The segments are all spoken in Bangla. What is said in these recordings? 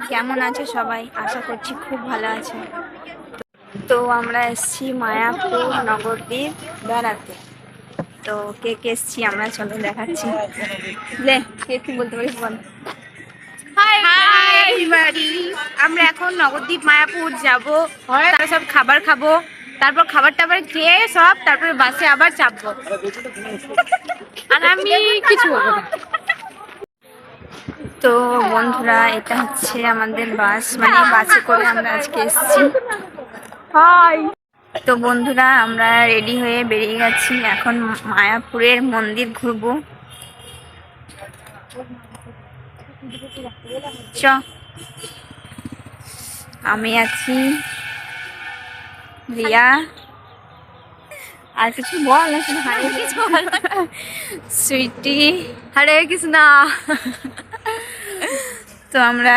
কেমন আছো সবাই? আশা করছি খুব ভালো আছো। তো আমরা এসেছি মায়াপুর নবদ্বীপ বেড়াতে। তো কে কে এসেছি আমরা, চলো দেখাচ্ছি। লে কে কি বলতে পারিস বল। হাই এভরিবডি, আমরা এখন নবদ্বীপ মায়াপুর যাব। তারপর সব খাবার খাবো, তারপর খাবার টাবার খেয়ে সব তারপরে বাসে আবার চাপবো। আর আমি কিছু বলবো না। তো বন্ধুরা, এটা হচ্ছে আমাদের বাস, মানে বাসে করে আমরা আজকে এসেছি। হাই। তো বন্ধুরা, আমরা রেডি হয়ে বেরিয়ে গেছি, এখন মায়াপুরের মন্দির ঘুরবো। চ, আমি আছি, রিয়া, আর কিছু বল, কিছু বল, সুইটি, হরে কৃষ্ণা। তো আমরা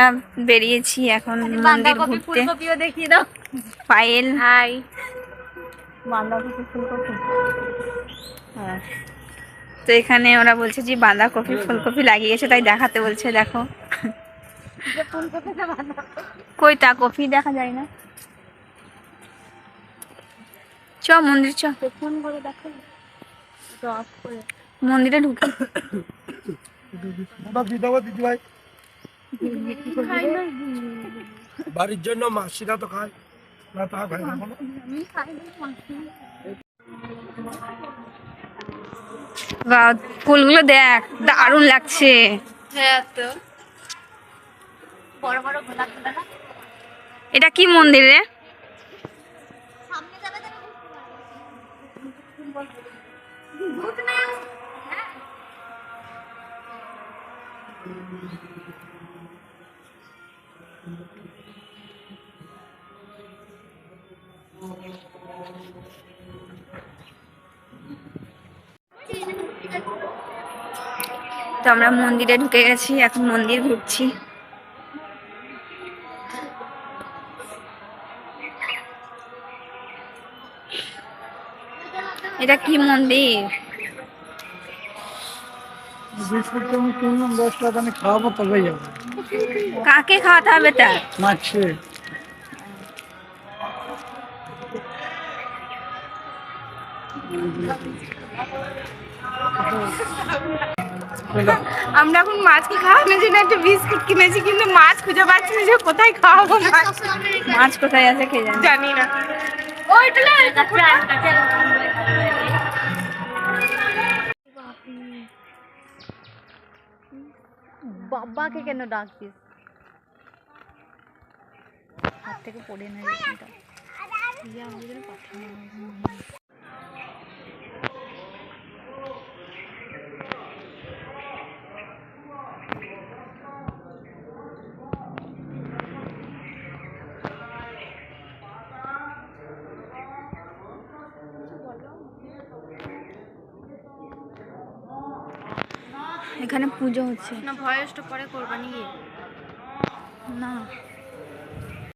বেরিয়েছি এখন মন্দির ঘুরতে। ফুলকপিও দেখিয়ে দাও। পায়েল, হাই। বাঁধাকপি ফুলকপি, হ্যাঁ। তো এখানে ওরা বলছে যে বাঁধাকপি ফুলকপি লাগিয়েছে, তাই দেখাতে বলছে। দেখো কই তা কপি দেখা যায় না। চ মন্দির, চ মন্দিরে ঢুকে। বাড়ির জন্য মাসিরা তো খায় না, তা খায় না। ফুলগুলো দেখ, দারুণ লাগছে। হ্যাঁ, তো বড় বড় গোলাপ ফুল না। এটা কি মন্দির রে? সামনে যাবে তো ভূত না। হ্যাঁ, তো আমরা মন্দিরে ঢুকে গেছি, এখন মন্দির ঘুরছি। এটা কি মন্দির? খাওয়াবো তবেই যাবো। কাকে খাওয়াতে হবে তা? মাছে আমরা এখন মাছকে খাওয়ানোর জন্য একটা বিস্কুট কিনেছি, কিন্তু মাছ খুঁজে পাচ্ছি না যে কোথায় খাওয়াবো। মাছ কোথায় আছে কে জানে, জানি না। বাবাকে কেন ডাকছিস? হাত থেকে পড়ে না যেটা আমাদের পাঠানো। এখানে পুজো হচ্ছে না, ভয়েসটা পরে করবা নিয়ে না।